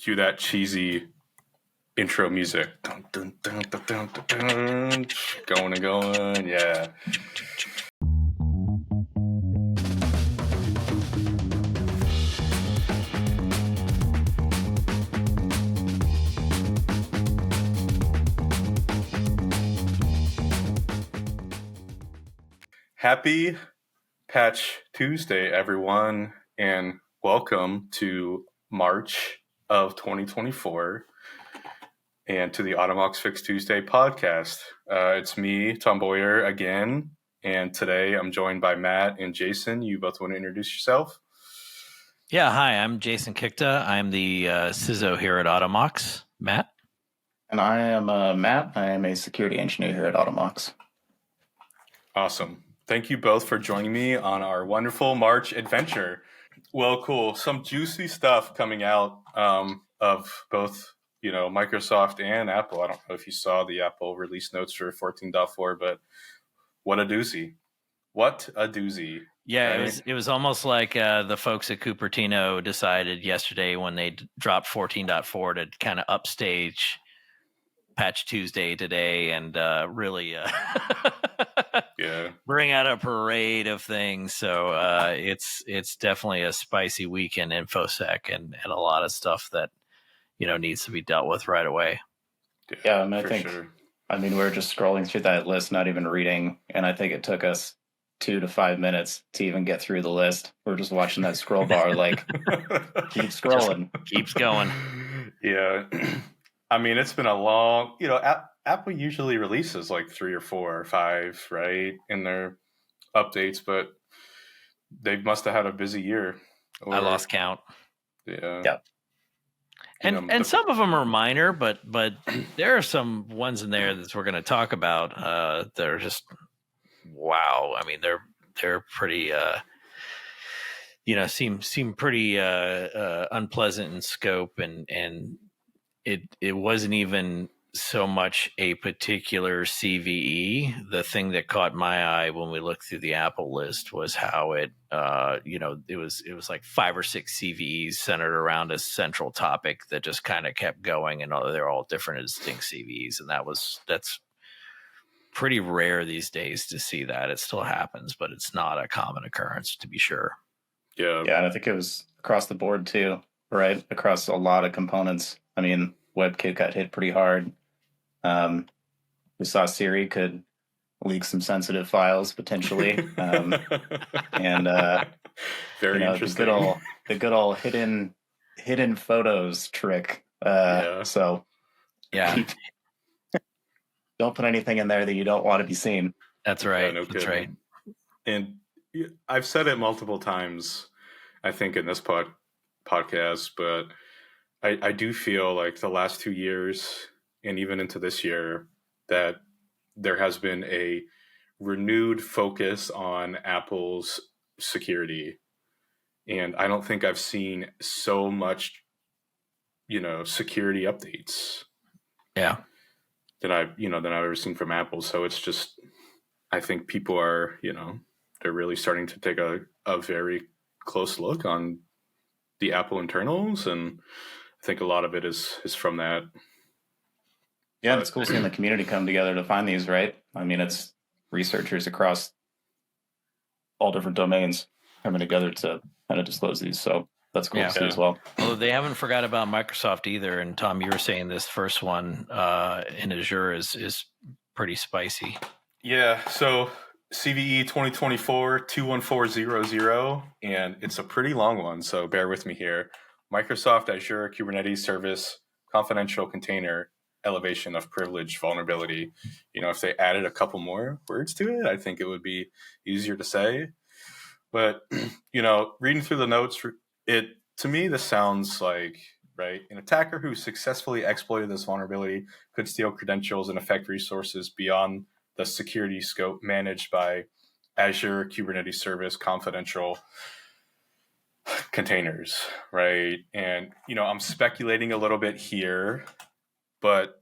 Cue that cheesy intro music. Dun, dun, dun, dun, dun, dun, dun. Going and going, yeah. Happy Patch Tuesday, everyone, and welcome to March of 2024 and to the Automox Fix Tuesday podcast. It's me, Tom Bowyer, again, and today I'm joined by Matt and Jason. You both want to introduce yourself? Yeah, hi, I'm Jason Kikta. I'm the CISO here at Automox. Matt? And I am Matt. I am a security engineer here at Automox. Awesome. Thank you both for joining me on our wonderful March adventure. Well, cool. Some juicy stuff coming out of both, Microsoft and Apple. I don't know if you saw the Apple release notes for 14.4, but what a doozy. What a doozy. Yeah, right? it was almost like the folks at Cupertino decided yesterday when they dropped 14.4 to kind of upstage Patch Tuesday today and really bring out a parade of things. So it's definitely a spicy week in InfoSec and a lot of stuff that needs to be dealt with right away. Yeah, I think we're just scrolling through that list, not even reading, and I think it took us 2 to 5 minutes to even get through the list. We're just watching that scroll bar, like keep scrolling, keeps going. Yeah. I mean, it's been a long, Apple usually releases like 3 or 4 or 5, right, in their updates, but they must have had a busy year. I lost count. Yeah. And some of them are minor, but there are some ones in there that we're going to talk about that are just wow. I mean, they're pretty seem pretty unpleasant in scope, and it wasn't even so much a particular CVE. The thing that caught my eye when we looked through the Apple list was how it was like 5 or 6 CVEs centered around a central topic that just kind of kept going, and they're all different and distinct CVEs, and that's pretty rare these days to see that. It still happens, but it's not a common occurrence, to be sure. Yeah, and I think it was across the board too, right? Across a lot of components. I mean, WebKit got hit pretty hard. We saw Siri could leak some sensitive files potentially, and very interesting. The good old hidden photos trick. So yeah, don't put anything in there that you don't want to be seen. That's right. Yeah, no That's kidding. right. And I've said it multiple times, I think, in this podcast, but I do feel like the last 2 years and even into this year that there has been a renewed focus on Apple's security. And I don't think I've seen so much, security updates. Yeah. Than I've ever seen from Apple. So it's just, I think people are, they're really starting to take a very close look on the Apple internals. And I think a lot of it is from that. Yeah, and it's cool seeing the community come together to find these, right? I mean, it's researchers across all different domains coming together to kind of disclose these. So that's cool to see as well. Well, they haven't forgot about Microsoft either. And Tom, you were saying this first one in Azure is pretty spicy. Yeah. So CVE 2024-21400, and it's a pretty long one. So bear with me here. Microsoft Azure Kubernetes Service confidential container elevation of privilege vulnerability. If they added a couple more words to it, I think it would be easier to say. But, reading through the notes, to me, this sounds like, right, an attacker who successfully exploited this vulnerability could steal credentials and affect resources beyond the security scope managed by Azure Kubernetes Service confidential containers, right? And, I'm speculating a little bit here, but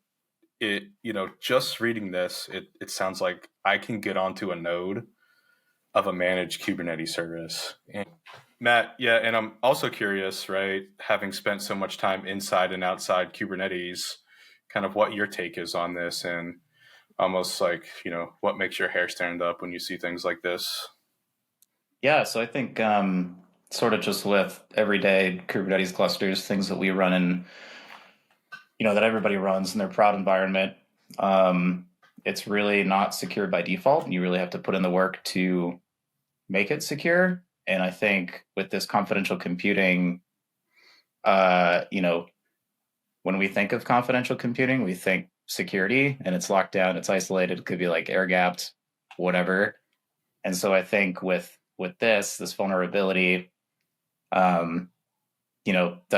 just reading this, it sounds like I can get onto a node of a managed Kubernetes service. And Matt, yeah, and I'm also curious, right, having spent so much time inside and outside Kubernetes, kind of what your take is on this, and almost like, what makes your hair stand up when you see things like this? Yeah, so I think sort of just with everyday Kubernetes clusters, things that we run in, that everybody runs in their prod environment, it's really not secure by default, and you really have to put in the work to make it secure. And I think with this confidential computing, when we think of confidential computing, we think security, and it's locked down, it's isolated, it could be like air gapped, whatever. And so I think with this vulnerability, that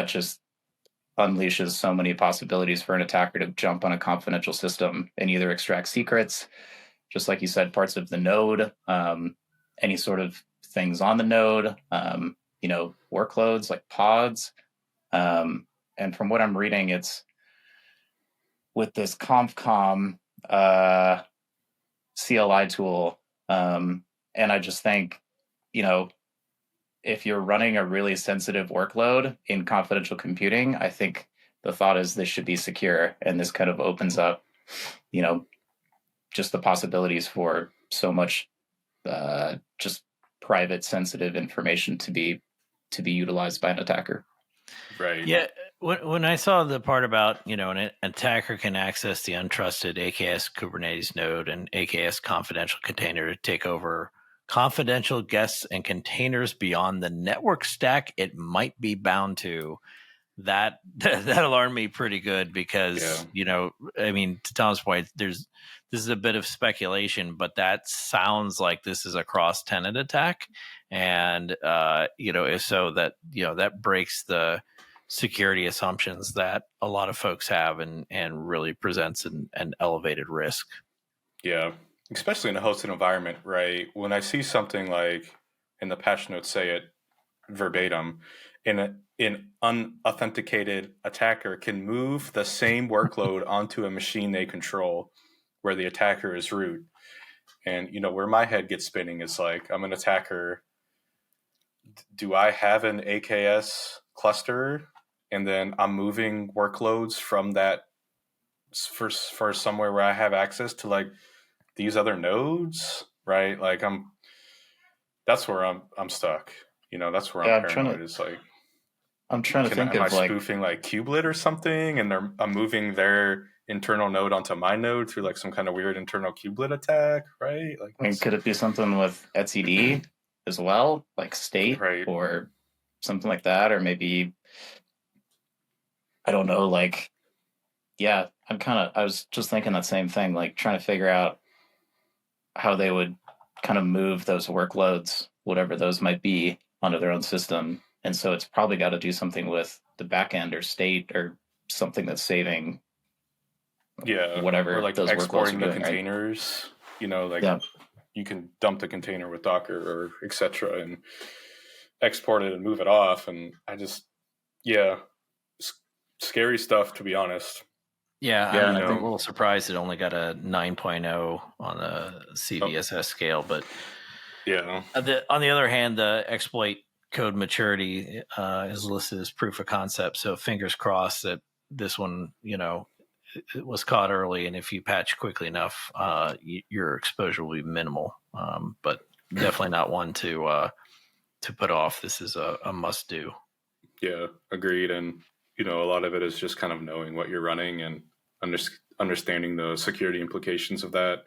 just unleashes so many possibilities for an attacker to jump on a confidential system and either extract secrets, just like you said, parts of the node, any sort of things on the node, workloads like pods. And from what I'm reading, it's with this ConfCom CLI tool. And I just think, if you're running a really sensitive workload in confidential computing, I think the thought is this should be secure. And this kind of opens up, just the possibilities for so much just private sensitive information to be utilized by an attacker. Right. Yeah. When I saw the part about, an attacker can access the untrusted AKS Kubernetes node and AKS confidential container to take over confidential guests and containers beyond the network stack it might be bound to, that alarmed me pretty good because, to Tom's point, this is a bit of speculation, but that sounds like this is a cross-tenant attack. And, if so, that breaks the security assumptions that a lot of folks have and really presents an elevated risk. Yeah, especially in a hosted environment, right? When I see something like, in the patch notes say it verbatim, an unauthenticated attacker can move the same workload onto a machine they control where the attacker is root. And, where my head gets spinning is like, I'm an attacker. Do I have an AKS cluster? And then I'm moving workloads from that for somewhere where I have access to like these other nodes, right? Like that's where I'm stuck. That's where I'm paranoid. It's like, I'm trying to think am of I spoofing like kubelet or something, and I'm moving their internal node onto my node through like some kind of weird internal kubelet attack, right? Like, I mean, could it be something with etcd as well, like state, right, or something like that, or maybe I don't know, like, yeah, I was just thinking that same thing, like trying to figure out how they would kind of move those workloads, whatever those might be, onto their own system. And so it's probably got to do something with the backend or state or something that's saving, whatever, or like those exporting workloads the are doing, containers, right? You can dump the container with Docker or etc. and export it and move it off. And I just, scary stuff, to be honest. Yeah, I'm a little surprised it only got a 9.0 on the CVSS scale, but on the other hand, the exploit code maturity is listed as proof of concept. So fingers crossed that this one, it was caught early, and if you patch quickly enough, your exposure will be minimal. But definitely not one to put off. This is a must do. Yeah, agreed. And a lot of it is just kind of knowing what you're running and understanding the security implications of that,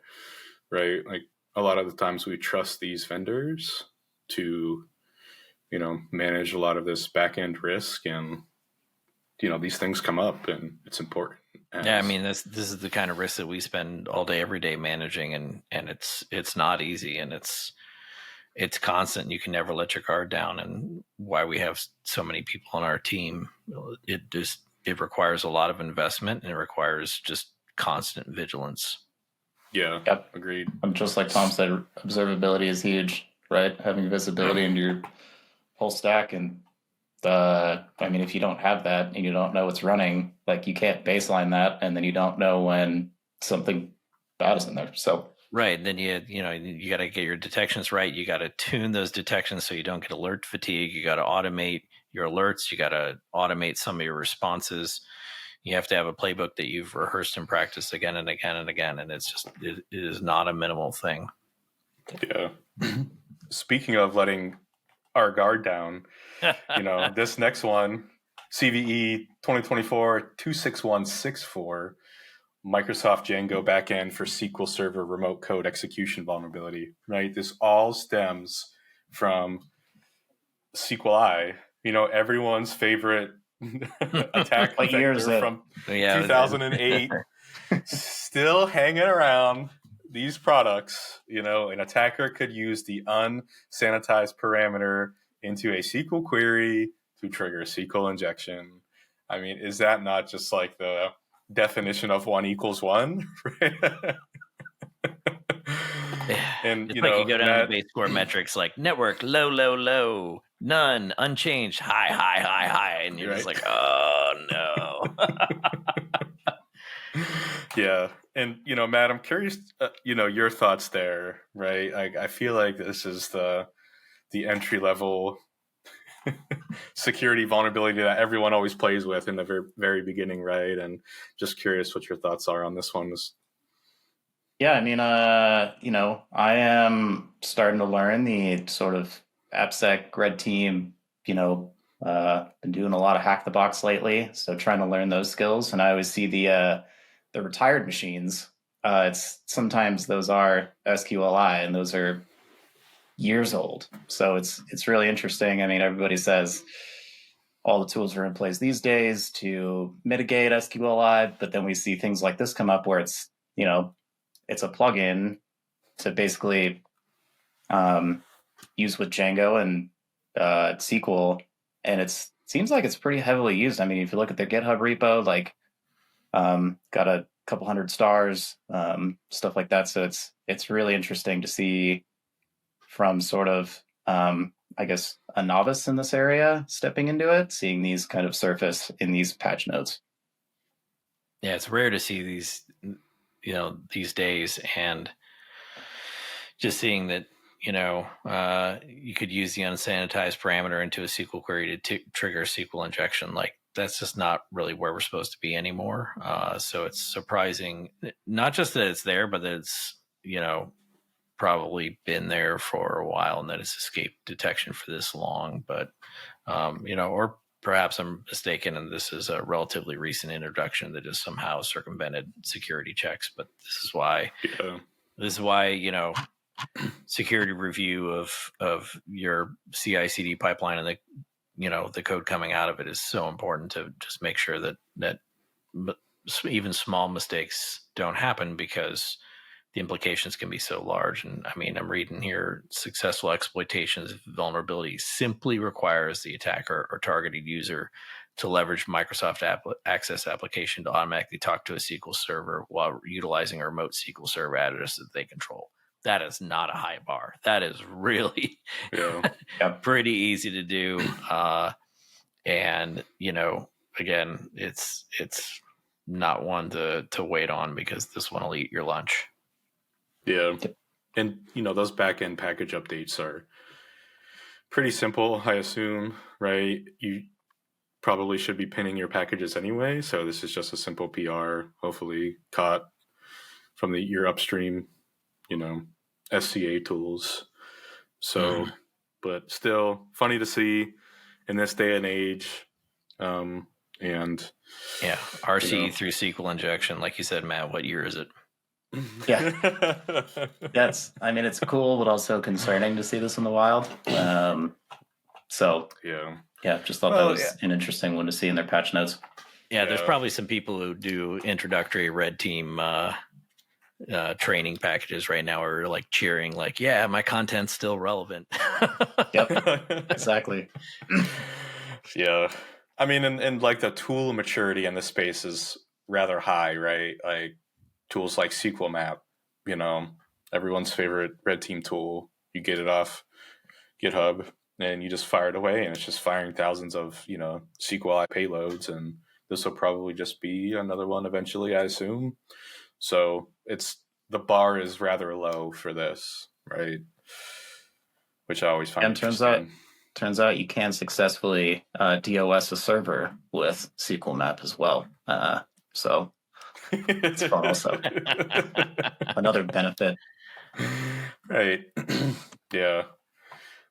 right? Like a lot of the times we trust these vendors to, manage a lot of this back-end risk, and, these things come up and it's important. Yeah, I mean, this is the kind of risk that we spend all day, every day managing, and it's not easy, and it's constant. You can never let your guard down, and why we have so many people on our team, it requires a lot of investment, and it requires just constant vigilance. Yeah, yep, agreed. Just like Tom said, observability is huge, right? Having visibility into your whole stack, and if you don't have that and you don't know what's running, like you can't baseline that, and then you don't know when something bad is in there. So Right. Then you got to get your detections right. You got to tune those detections so you don't get alert fatigue. You got to automate your alerts. You got to automate some of your responses. You have to have a playbook that you've rehearsed and practiced again and again and again. And it is not a minimal thing. Yeah. Speaking of letting our guard down, this next one, CVE 2024-26164, Microsoft Django backend for SQL Server remote code execution vulnerability, right? This all stems from SQLi, everyone's favorite attack What year is vector it? from 2008, still hanging around. These products, an attacker could use the unsanitized parameter into a SQL query to trigger SQL injection. I mean, is that not just like the definition of 1 = 1? And it's like you go down to base score metrics like network low, low, low, none, unchanged, high, high, high, high, and you're just like, oh no. Yeah. And, Matt, I'm curious, your thoughts there, right? I feel like this is the entry level security vulnerability that everyone always plays with in the very, very beginning, right? And just curious what your thoughts are on this one. Yeah, I mean, I am starting to learn the sort of AppSec red team, been doing a lot of hack the box lately. So trying to learn those skills. And I always see the retired machines. It's sometimes those are SQLi and those are years old. So it's really interesting. I mean, everybody says all the tools are in place these days to mitigate SQLi, but then we see things like this come up where it's, it's a plugin to basically use with Django and SQL, and it seems like it's pretty heavily used. I mean, if you look at their GitHub repo, like got a couple hundred stars, stuff like that. So it's really interesting to see from sort of I guess a novice in this area stepping into it, seeing these kind of surface in these patch notes. Yeah, it's rare to see these, these days, and just seeing that, you could use the unsanitized parameter into a SQL query to trigger SQL injection. Like, that's just not really where we're supposed to be anymore. So it's surprising, not just that it's there, but that it's, probably been there for a while and that it's escaped detection for this long. But, or perhaps I'm mistaken and this is a relatively recent introduction that just somehow circumvented security checks. But this is why, security review of your CI/CD pipeline and the code coming out of it is so important to just make sure that even small mistakes don't happen, because the implications can be so large. And I mean, I'm reading here, successful exploitations of vulnerability simply requires the attacker or targeted user to leverage Microsoft Access application to automatically talk to a SQL server while utilizing a remote SQL server address that they control. That is not a high bar. That is really pretty easy to do. And, again, it's not one to wait on, because this one will eat your lunch. Yeah. And, those backend package updates are pretty simple, I assume, right? You probably should be pinning your packages anyway. So this is just a simple PR, hopefully caught from your upstream, SCA tools. So, but still funny to see in this day and age. And yeah, RC through SQL injection. Like you said, Matt, what year is it? Yeah, it's cool, but also concerning to see this in the wild. So just thought that was an interesting one to see in their patch notes. Yeah, there's probably some people who do introductory red team training packages right now are like cheering, like, yeah, my content's still relevant. Yep, exactly. Yeah. I mean, and like the tool maturity in the space is rather high, right? Like tools like SQL Map, everyone's favorite red team tool. You get it off GitHub and you just fire it away, and it's just firing thousands of, SQLi payloads. And this will probably just be another one eventually, I assume. So it's the bar is rather low for this, right? Which I always find And interesting. turns out you can successfully DOS a server with SQL Map as well. So it's fun also. Another benefit. Right. Yeah.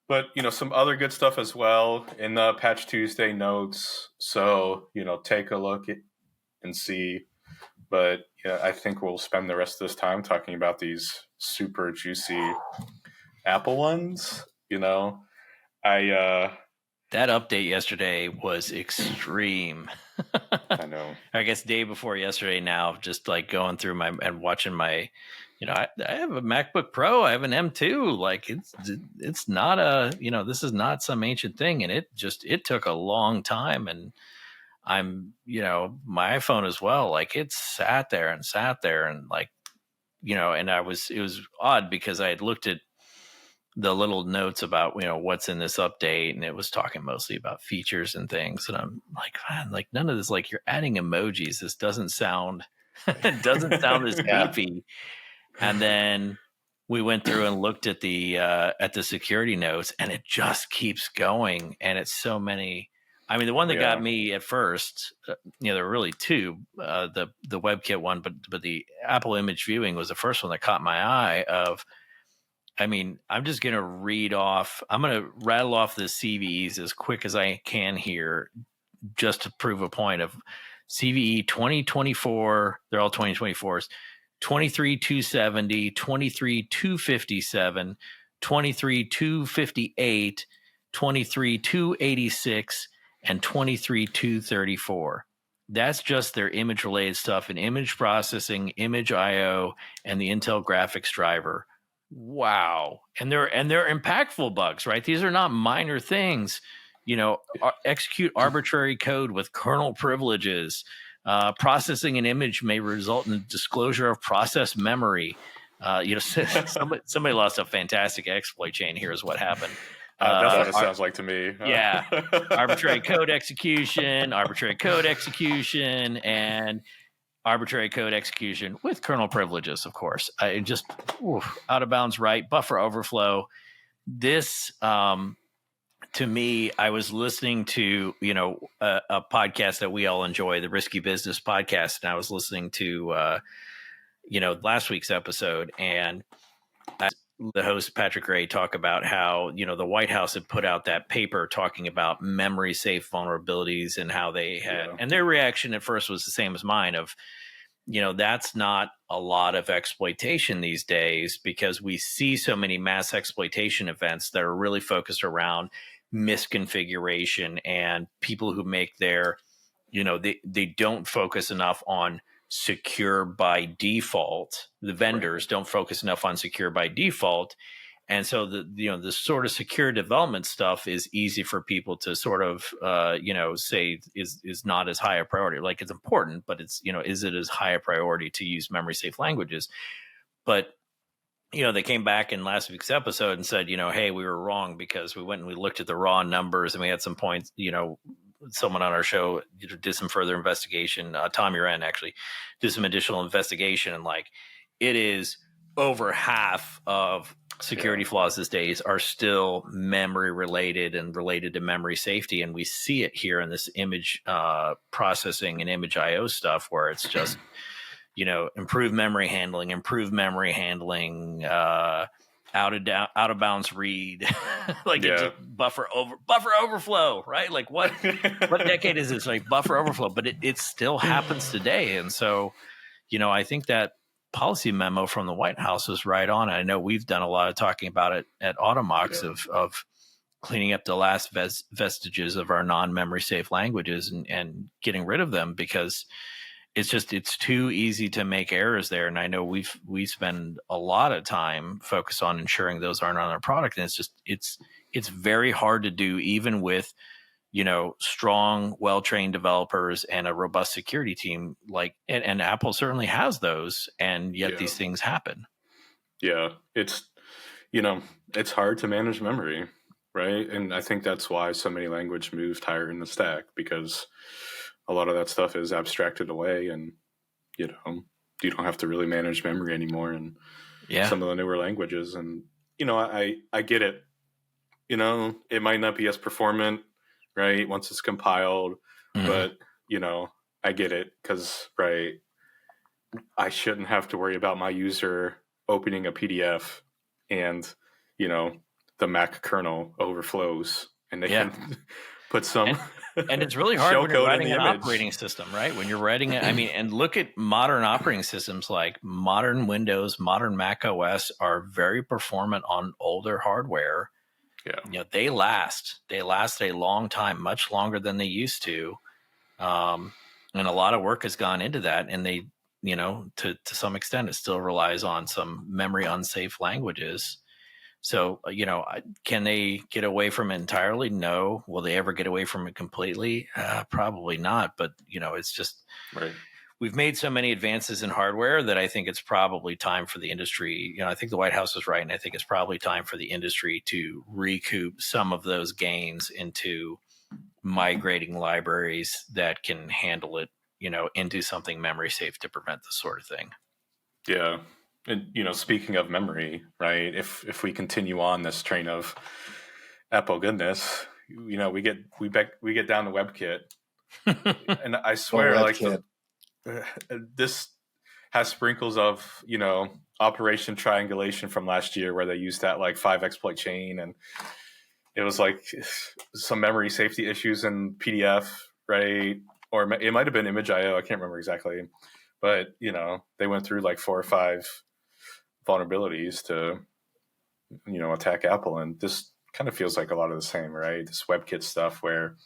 But, some other good stuff as well in the Patch Tuesday notes. So, take a look and see. But yeah, I think we'll spend the rest of this time talking about these super juicy Apple ones. I That update yesterday was extreme. I know. I guess day before yesterday now, just like going through my and watching my, I have a MacBook Pro, I have an M2. Like it's not this is not some ancient thing. And it took a long time. And I'm, my iPhone as well. Like it sat there and like, and it was odd because I had looked at the little notes about what's in this update, and it was talking mostly about features and things, and I'm like, man, like none of this, like you're adding emojis, this doesn't sound it doesn't sound as beefy. And then we went through and looked at the security notes, and it just keeps going, and it's so many. I mean, the one that got me at first, there were really two, the WebKit one, but the Apple image viewing was the first one that caught my eye. I'm just going to I'm going to rattle off the CVEs as quick as I can here, just to prove a point of CVE 2024. They're all 2024s, 23,270, 23,257, 23,258, 23,286, and 23,234. That's just their image related stuff in image processing, image IO, and the Intel graphics driver. Wow. And they're impactful bugs, right? These are not minor things. Execute arbitrary code with kernel privileges. Processing an image may result in disclosure of process memory. Somebody lost a fantastic exploit chain. Here is what happened. That's what it sounds like to me. Yeah. arbitrary code execution, and arbitrary code execution with kernel privileges, of course. Out of bounds, right? Buffer overflow. This, to me, I was listening to, a podcast that we all enjoy, the Risky Business podcast. And I was listening to, last week's episode, and the host, Patrick Gray, talk about how, the White House had put out that paper talking about memory safe vulnerabilities and how they had, and their reaction at first was the same as mine of, that's not a lot of exploitation these days, because we see so many mass exploitation events that are really focused around misconfiguration and people who make their, they don't focus enough on secure by default. The vendors don't focus enough on secure by default. And so the sort of secure development stuff is easy for people to sort of, say is not as high a priority. Like it's important, but it's, is it as high a priority to use memory safe languages? But, they came back in last week's episode and said, hey, we were wrong because we went and we looked at the raw numbers and we had some points, someone on our show did some further investigation. Tom Uren actually did some additional investigation, and like it is over half of security flaws these days are still memory related and related to memory safety. And we see it here in this image processing and image IO stuff where it's just, improved memory handling, out of bounds read, like it's just buffer overflow, right? Like what decade is this? Like buffer overflow, but it still happens today. And so, I think that policy memo from the White House is right on. I know we've done a lot of talking about it at Automox of cleaning up the last vestiges of our non-memory safe languages and getting rid of them, because it's too easy to make errors there. And I know we spend a lot of time focused on ensuring those aren't on our product. And it's very hard to do, even with, strong, well-trained developers and a robust security team, like, and Apple certainly has those, and yet these things happen. Yeah. It's hard to manage memory, right? And I think that's why so many languages moved higher in the stack, because a lot of that stuff is abstracted away, and you don't have to really manage memory anymore in Yeah. some of the newer languages. And, I get it. It might not be as performant, right, once it's compiled, but, I get it because, right, I shouldn't have to worry about my user opening a PDF and, the Mac kernel overflows and they can put some and it's really hard when you're writing an image. Operating system, right? When you're writing it, and look at modern operating systems like modern Windows, modern Mac OS are very performant on older hardware. Yeah. They last a long time, much longer than they used to. And a lot of work has gone into that. And they, to some extent, it still relies on some memory unsafe languages. So, can they get away from it entirely? No. Will they ever get away from it completely? Probably not. But, it's just, right. We've made so many advances in hardware that I think it's probably time for the industry. I think the White House is right. And I think it's probably time for the industry to recoup some of those gains into migrating libraries that can handle it, into something memory safe to prevent this sort of thing. Yeah. And, speaking of memory, right, if we continue on this train of Apple goodness, we get down to WebKit. And I swear, this has sprinkles of, Operation Triangulation from last year where they used that 5 exploit chain, and it was some memory safety issues in PDF, right? Or it might have been image.io. I can't remember exactly. But, they went through 4 or 5 vulnerabilities to, attack Apple. And this kind of feels like a lot of the same, right? This WebKit stuff where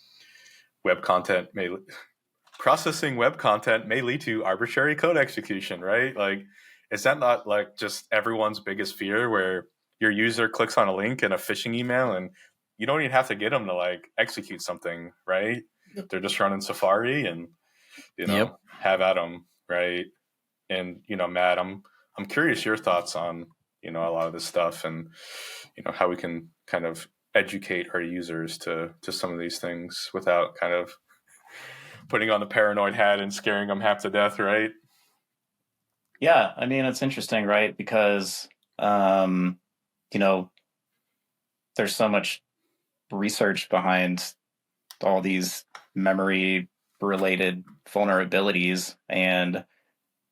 processing web content may lead to arbitrary code execution, right? Is that not just everyone's biggest fear where your user clicks on a link in a phishing email and you don't even have to get them to execute something, right? Yep. They're just running Safari and, have at them, right? And, Matt, I'm curious your thoughts on, a lot of this stuff and, how we can kind of educate our users to some of these things without kind of putting on the paranoid hat and scaring them half to death, right? Yeah, it's interesting, right? Because, there's so much research behind all these memory-related vulnerabilities. And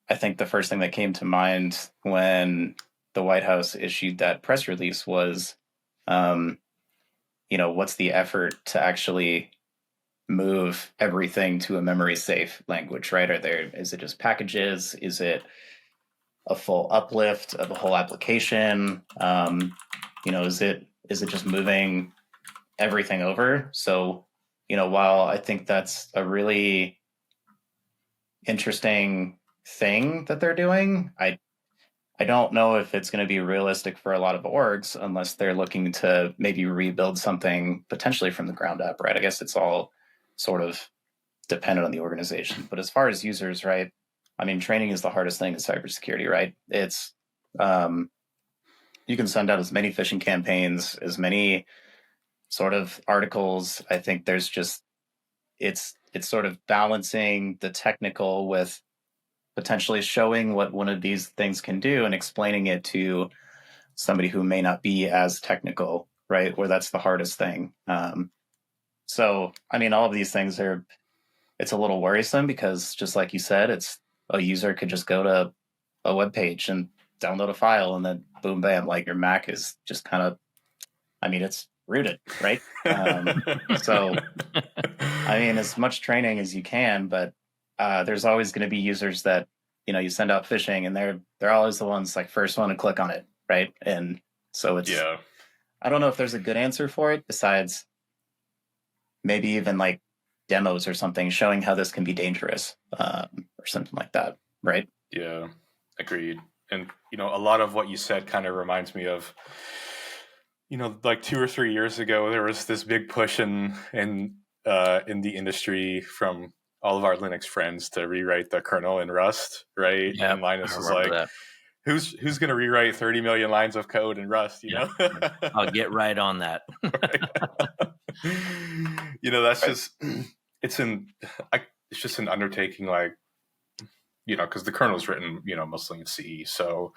I think the first thing that came to mind when the White House issued that press release was, what's the effort to actually move everything to a memory safe language, right? Is it just packages? Is it a full uplift of the whole application? Is it just moving everything over? So, while I think that's a really interesting thing that they're doing, I don't know if it's going to be realistic for a lot of orgs unless they're looking to maybe rebuild something potentially from the ground up, right? I guess it's all sort of dependent on the organization. But as far as users, right? Training is the hardest thing in cybersecurity, right? It's you can send out as many phishing campaigns, as many sort of articles. I think there's just it's sort of balancing the technical with potentially showing what one of these things can do and explaining it to somebody who may not be as technical, right? Where that's the hardest thing. So, all of these things it's a little worrisome because just like you said, it's a user could just go to a web page and download a file and then boom, bam, your Mac is just kind of, it's rooted, right? So, as much training as you can, but there's always going to be users that, you send out phishing and they're always the ones first one to click on it, right? And so it's, I don't know if there's a good answer for it besides maybe even demos or something showing how this can be dangerous or something like that, right? Yeah, agreed. And, a lot of what you said kind of reminds me of, 2 or 3 years ago, there was this big push in the industry from all of our Linux friends to rewrite the kernel in Rust, right? Yeah, and Linus was like, who's going to rewrite 30 million lines of code in Rust, you know? I'll get right on that. That's just, it's just an undertaking because the kernel is written, mostly in C. So,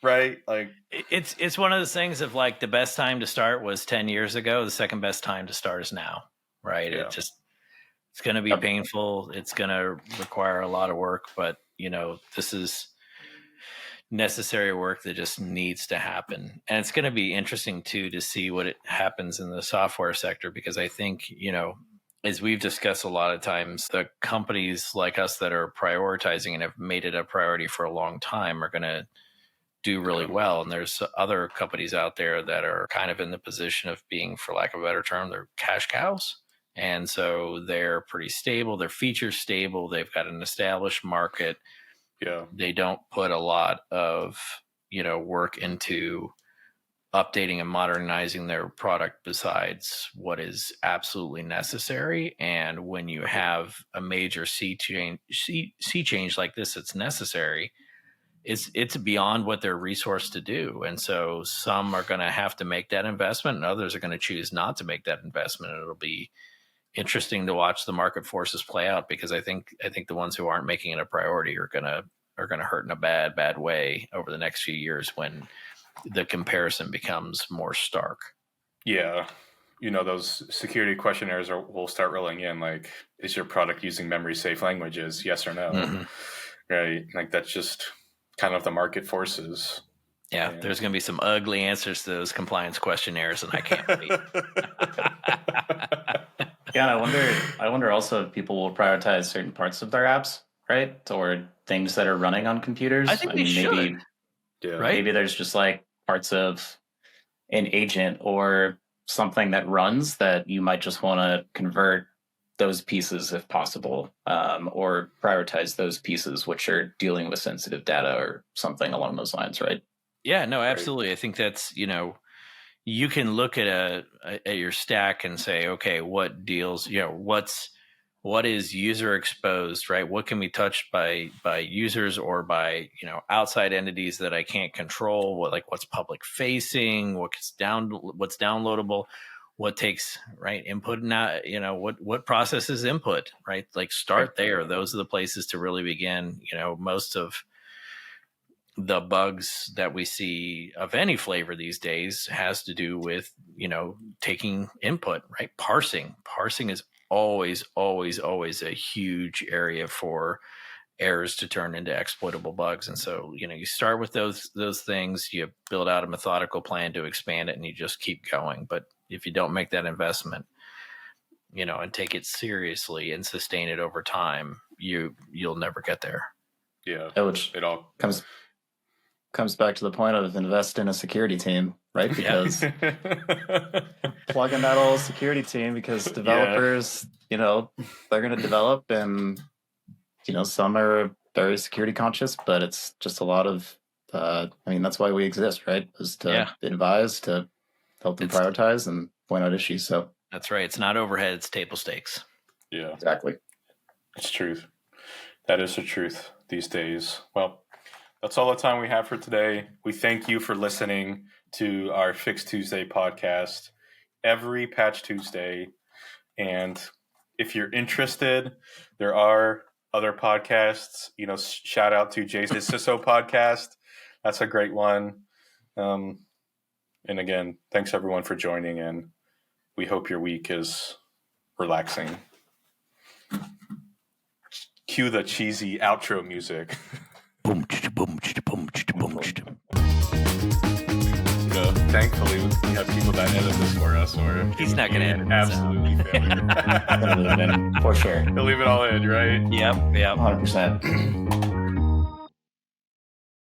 right, like it's one of those things of like the best time to start was 10 years ago. The second best time to start is now, right? Yeah. It's going to be painful. It's going to require a lot of work, but this is necessary work that just needs to happen. And it's going to be interesting too to see what happens in the software sector, because I think, as we've discussed a lot of times, the companies like us that are prioritizing and have made it a priority for a long time are going to do really well. And there's other companies out there that are kind of in the position of being, for lack of a better term, they're cash cows. And so they're pretty stable. They're feature stable. They've got an established market. Yeah. They don't put a lot of, work into updating and modernizing their product besides what is absolutely necessary. And when you have a major sea change like this, it's necessary. It's beyond what they're resourced to do. And so some are going to have to make that investment and others are going to choose not to make that investment. And it'll be interesting to watch the market forces play out, because I think the ones who aren't making it a priority are going to hurt in a bad way over the next few years when the comparison becomes more stark. Yeah. Those security questionnaires will start rolling in. Like, is your product using memory safe languages? Yes or no? Mm-hmm. Right. Like, that's just kind of the market forces. Yeah. And there's going to be some ugly answers to those compliance questionnaires, and I can't wait. Yeah. I wonder also if people will prioritize certain parts of their apps, right? Or things that are running on computers. I think they should. Right? Maybe there's just like parts of an agent or something that runs that you might just want to convert those pieces if possible, or prioritize those pieces which are dealing with sensitive data or something along those lines, right? Yeah, no, absolutely. Right. I think that's, you can look at your stack and say, okay, what deals, what is user exposed, right? What can be touched by users or by, outside entities that I can't control? What's public facing? What's downloadable? What takes input and out, what processes input, right? Like start there. Those are the places to really begin. Most of the bugs that we see of any flavor these days has to do with, taking input, right? Parsing is always a huge area for errors to turn into exploitable bugs. And so, you start with those things, you build out a methodical plan to expand it, and you just keep going. But if you don't make that investment, and take it seriously and sustain it over time, you'll never get there. Yeah. Which it all comes back to the point of invest in a security team, right? Because plug in that old security team, because developers, they're going to develop, and some are very security conscious, but it's just a lot of that's why we exist, right? Is to advise, to help them prioritize and point out issues. So that's right. It's not overhead, it's table stakes. Yeah, exactly. It's truth. That is the truth these days. Well, that's all the time we have for today. We thank you for listening to our Fix Tuesday podcast every Patch Tuesday. And if you're interested, there are other podcasts. Shout out to Jason's CISO podcast. That's a great one. And again, thanks everyone for joining, and we hope your week is relaxing. Cue the cheesy outro music. Thankfully, we have people that edit this for us, or he's not going to edit absolutely failure. For sure. He'll leave it all in, right? Yep. 100%.